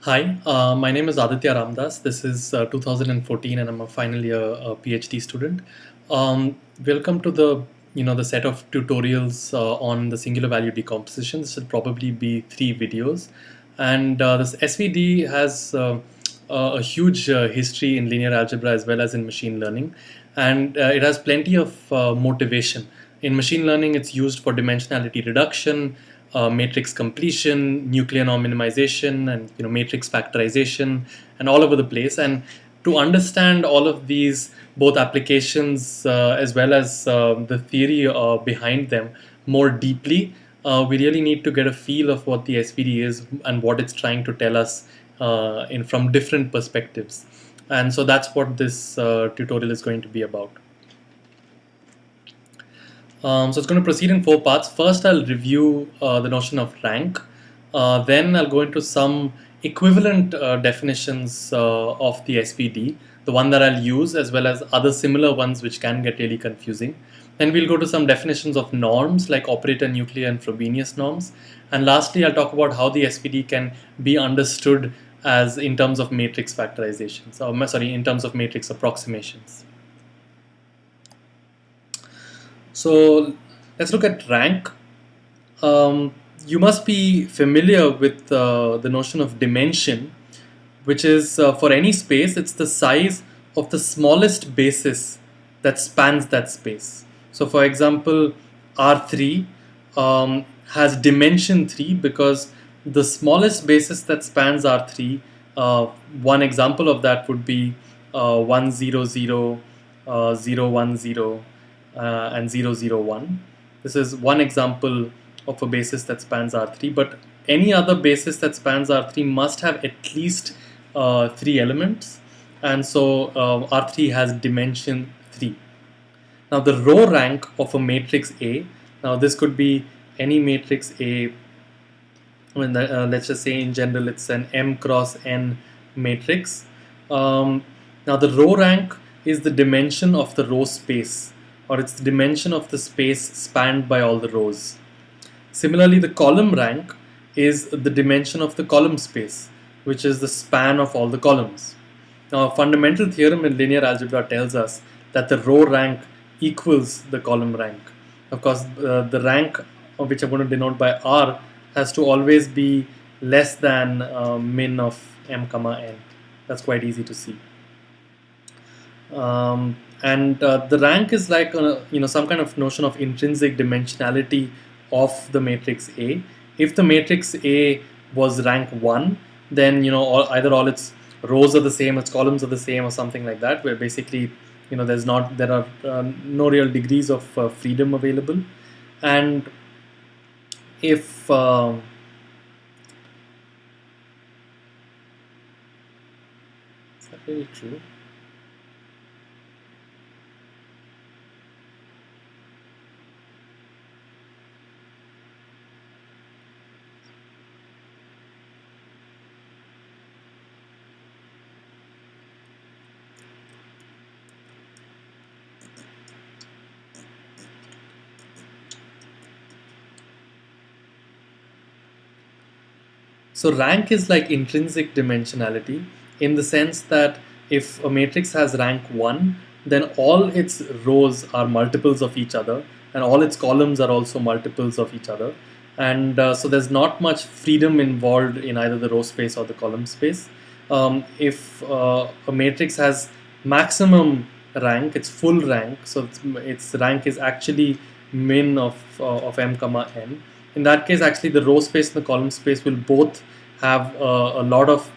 Hi, my name is Aditya Ramdas. This is 2014, and I'm a final year PhD student. Welcome to the set of tutorials on the singular value decomposition. This will probably be 3 videos, and this SVD has a huge history in linear algebra as well as in machine learning, and it has plenty of motivation. In machine learning, it's used for dimensionality reduction, matrix completion, nuclear norm minimization, and matrix factorization, and all over the place. And to understand all of these, both applications as well as the theory behind them more deeply, we really need to get a feel of what the SVD is and what it's trying to tell us in from different perspectives. And so that's what this tutorial is going to be about. So it's going to proceed in 4 parts. First, I'll review the notion of rank. Then I'll go into some equivalent definitions of the SVD, the one that I'll use, as well as other similar ones which can get really confusing. Then we'll go to some definitions of norms like operator, nuclear, and Frobenius norms. And lastly, I'll talk about how the SVD can be understood as in terms of matrix factorizations, in terms of matrix approximations. So let's look at rank. You must be familiar with the notion of dimension, which is for any space, it's the size of the smallest basis that spans that space. So for example, R3 has dimension 3 because the smallest basis that spans R3, one example of that would be 1, 0, 0, 0, 1, 0, and 0, 0, 1. This is one example of a basis that spans R3, but any other basis that spans R3 must have at least 3 elements, and so R3 has dimension 3. Now the row rank of a matrix A, now this could be any matrix A, let's just say in general it's an M cross N matrix. Now the row rank is the dimension of the row space, or it's the dimension of the space spanned by all the rows. Similarly, the column rank is the dimension of the column space, which is the span of all the columns. Now, a fundamental theorem in linear algebra tells us that the row rank equals the column rank. Of course, the rank, which I'm going to denote by R, has to always be less than min of m comma n. That's quite easy to see. And the rank is like some kind of notion of intrinsic dimensionality of the matrix A. If the matrix A was rank 1, then either all its rows are the same, its columns are the same, or something like that, where basically there are no real degrees of freedom available. And if is that really true? So rank is like intrinsic dimensionality in the sense that if a matrix has rank 1, then all its rows are multiples of each other, and all its columns are also multiples of each other. And so there's not much freedom involved in either the row space or the column space. If a matrix has maximum rank, its full rank, so its rank is actually min of m comma n. In that case, actually the row space and the column space will both have a lot of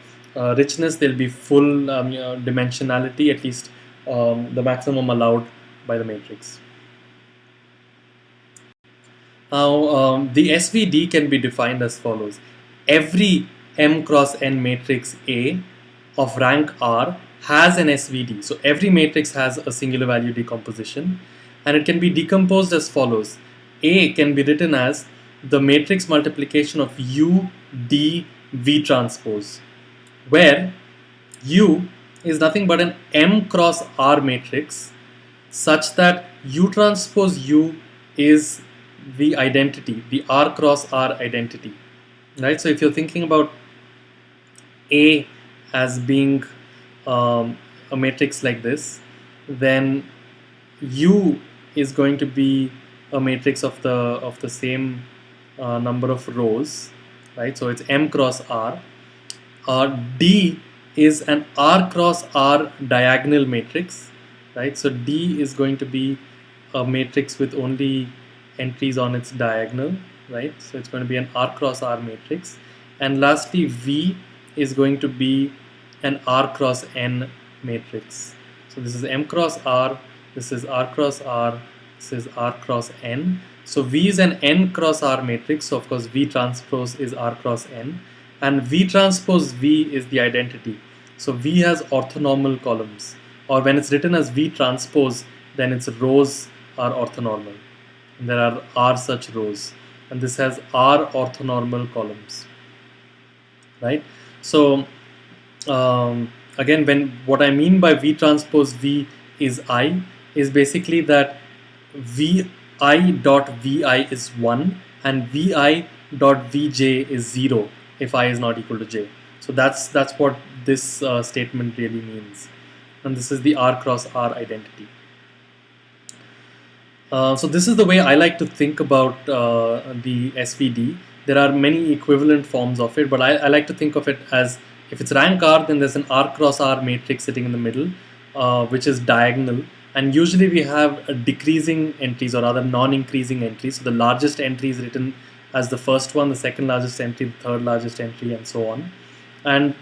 richness. There'll be full dimensionality, at least the maximum allowed by the matrix. Now, the SVD can be defined as follows. Every M cross N matrix A of rank R has an SVD. So every matrix has a singular value decomposition, and it can be decomposed as follows. A can be written as the matrix multiplication of U, D, V transpose, where U is nothing but an M cross R matrix such that U transpose U is the identity, the R cross R identity, right? So if you're thinking about A as being a matrix like this, then U is going to be a matrix of the same number of rows, right? So it's M cross R. D is an R cross R diagonal matrix, right? So D is going to be a matrix with only entries on its diagonal, right? So it's going to be an R cross R matrix. And lastly, V is going to be an R cross N matrix. So this is M cross R, this is R cross R, this is R cross N. So V is an N cross R matrix, so of course V transpose is R cross N, and V transpose V is the identity. So V has orthonormal columns, or when it's written as V transpose, then its rows are orthonormal. And there are R such rows, and this has R orthonormal columns, right? So again, what I mean by V transpose V is I is basically that Vi dot Vi is 1 and Vi dot Vj is 0 if I is not equal to j. So that's what this statement really means, and this is the R cross R identity. So this is the way I like to think about the SVD. There are many equivalent forms of it, but I like to think of it as, if it's rank R, then there's an R cross R matrix sitting in the middle, which is diagonal. And usually we have decreasing entries, or rather non-increasing entries. So the largest entry is written as the first one, the second largest entry, the third largest entry, and so on. And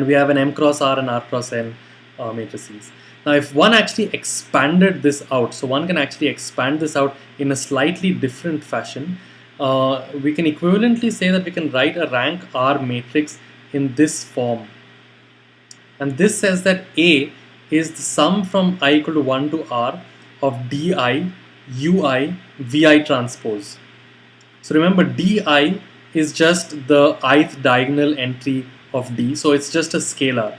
we have an M cross R and R cross N matrices. Now, if one actually expanded this out, so one can actually expand this out in a slightly different fashion, we can equivalently say that we can write a rank R matrix in this form. And this says that A is the sum from I equal to 1 to R of Di, Ui, Vi transpose. So remember, Di is just the ith diagonal entry of D, so it's just a scalar.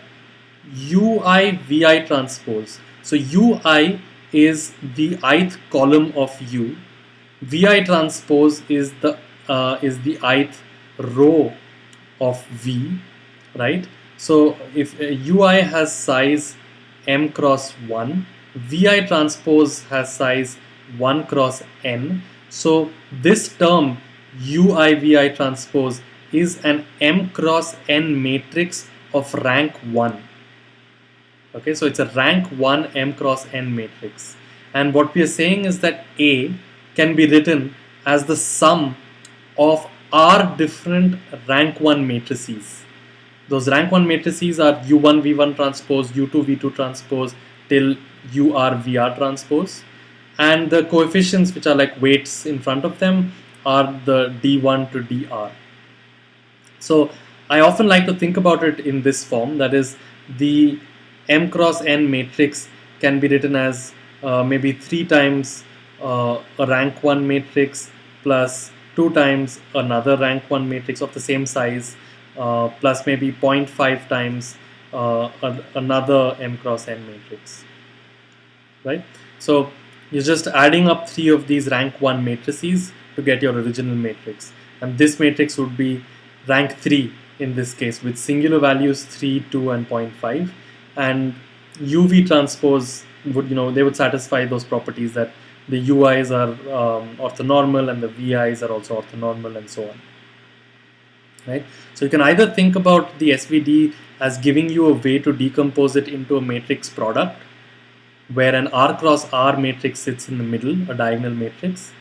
Ui, Vi transpose. So Ui is the ith column of U. Vi transpose is the ith row of V, right? So if Ui has size M cross 1, Vi transpose has size 1 cross N. So this term Ui Vi transpose is an M cross N matrix of rank 1. Okay, so it's a rank 1 M cross N matrix. And what we are saying is that A can be written as the sum of R different rank 1 matrices. Those rank 1 matrices are U1 V1 transpose, U2 V2 transpose till UR VR transpose. And the coefficients, which are like weights in front of them, are the D1 to DR. So I often like to think about it in this form, that is, the M cross N matrix can be written as maybe 3 times a rank 1 matrix plus 2 times another rank 1 matrix of the same size, plus maybe 0.5 times another M cross N matrix, right? So you're just adding up 3 of these rank 1 matrices to get your original matrix, and this matrix would be rank 3 in this case, with singular values 3, 2 and 0.5, and UV transpose would, they would satisfy those properties that the UIs are orthonormal and the VIs are also orthonormal, and so on, right? So you can either think about the SVD as giving you a way to decompose it into a matrix product, where an R cross R matrix sits in the middle, a diagonal matrix,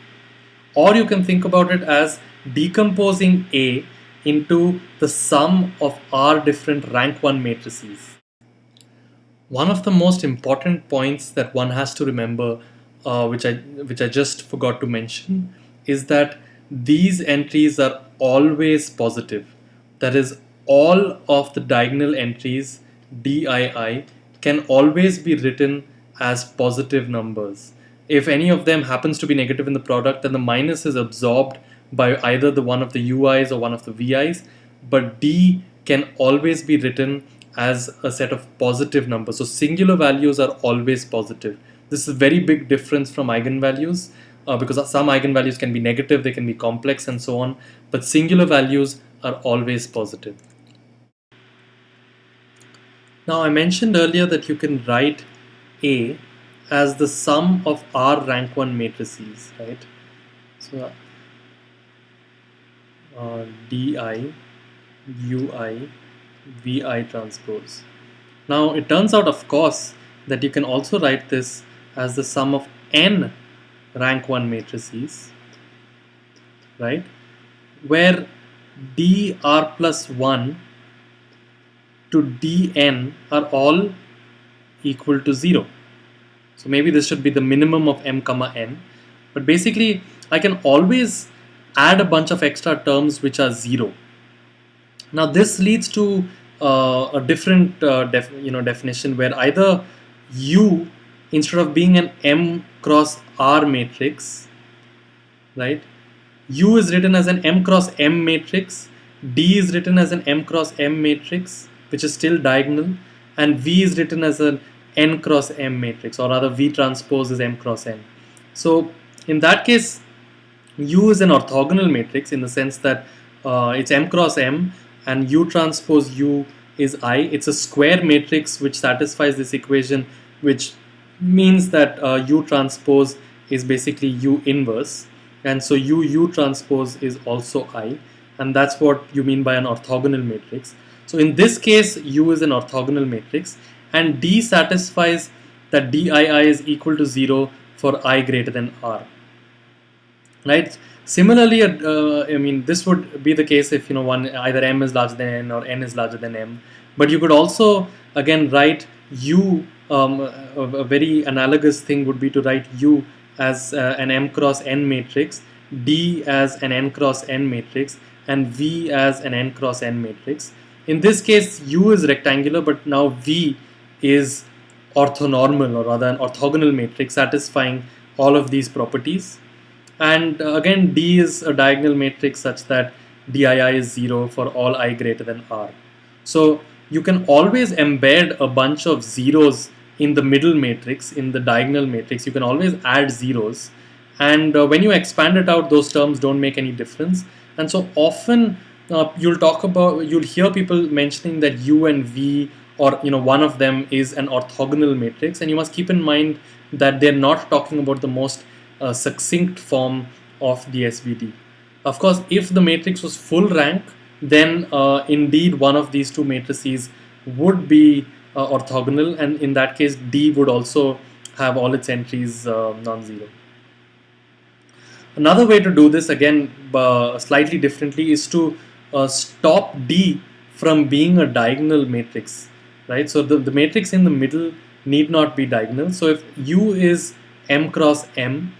or you can think about it as decomposing A into the sum of R different rank 1 matrices. One of the most important points that one has to remember, which I just forgot to mention, is that these entries are always positive. That is, all of the diagonal entries DII can always be written as positive numbers. If any of them happens to be negative in the product, then the minus is absorbed by either the one of the UIs or one of the VIs, but D can always be written as a set of positive numbers. So singular values are always positive. This is a very big difference from eigenvalues, because some eigenvalues can be negative, they can be complex and so on, but singular values are always positive. Now I mentioned earlier that you can write A as the sum of R rank 1 matrices, right? So DI, UI, VI transpose. Now it turns out, of course, that you can also write this as the sum of n rank 1 matrices, right? Where dr plus 1 to dn are all equal to 0. So maybe this should be the minimum of m comma n. But basically, I can always add a bunch of extra terms which are 0. Now this leads to a different definition where either U, instead of being an M cross R matrix, right? U is written as an M cross M matrix, D is written as an M cross M matrix, which is still diagonal, and V is written as an N cross M matrix, or rather V transpose is M cross N. So in that case, U is an orthogonal matrix in the sense that it's M cross M and U transpose U is I. It's a square matrix which satisfies this equation, which means that U transpose is basically U inverse, and so U transpose is also I, and that's what you mean by an orthogonal matrix. So in this case, U is an orthogonal matrix, and D satisfies that DII is equal to 0 for I greater than R. Right. Similarly, I mean, this would be the case if one either m is larger than n or n is larger than m. But you could also again write U. A very analogous thing would be to write U as an m cross n matrix, D as an n cross n matrix, and V as an n cross n matrix. In this case, U is rectangular, but now V is orthonormal, or rather an orthogonal matrix satisfying all of these properties. And again, D is a diagonal matrix such that DII is 0 for all I greater than R. So you can always embed a bunch of zeros in the middle matrix, in the diagonal matrix. You can always add zeros. And when you expand it out, those terms don't make any difference. And so often you'll hear people mentioning that U and V, or one of them is an orthogonal matrix. And you must keep in mind that they're not talking about the most succinct form of the SVD. Of course, if the matrix was full rank, then indeed one of these two matrices would be orthogonal, and in that case D would also have all its entries non-zero. Another way to do this, again slightly differently, is to stop D from being a diagonal matrix, right? So the matrix in the middle need not be diagonal. So if U is M cross M,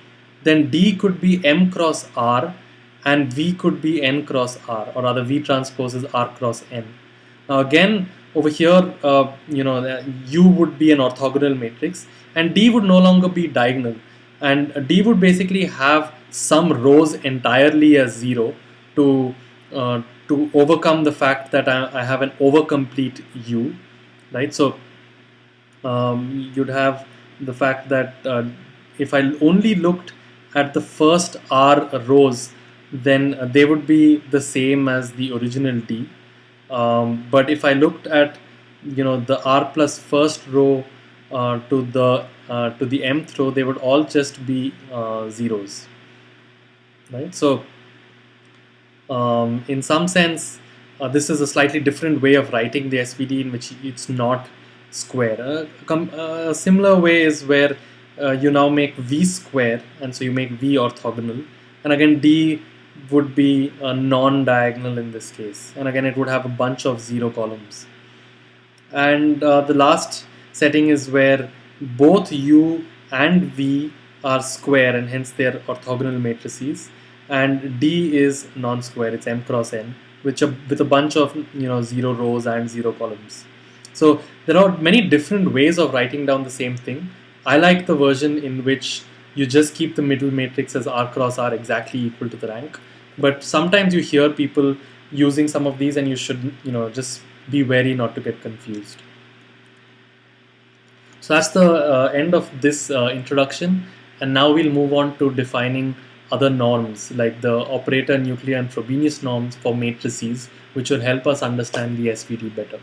then D could be M cross R and V could be N cross R, or rather V transposes R cross N. Now again, over here, U would be an orthogonal matrix and D would no longer be diagonal, and D would basically have some rows entirely as 0 to overcome the fact that I have an overcomplete U, right? So you'd have the fact that if I only looked at the first R rows, then they would be the same as the original D. But if I looked at the R plus first row to the mth row, they would all just be zeros, right? So in some sense, this is a slightly different way of writing the SVD in which it's not square. A similar way is where you now make V square, and so you make V orthogonal, and again D would be non-diagonal in this case, and again it would have a bunch of 0 columns. And the last setting is where both U and V are square, and hence they are orthogonal matrices, and D is non-square, it's M cross N, with a bunch of 0 rows and 0 columns. So there are many different ways of writing down the same thing. I like the version in which you just keep the middle matrix as R cross R exactly equal to the rank. But sometimes you hear people using some of these, and you should just be wary not to get confused. So that's the end of this introduction, and now we'll move on to defining other norms like the operator, nuclear, and Frobenius norms for matrices, which will help us understand the SVD better.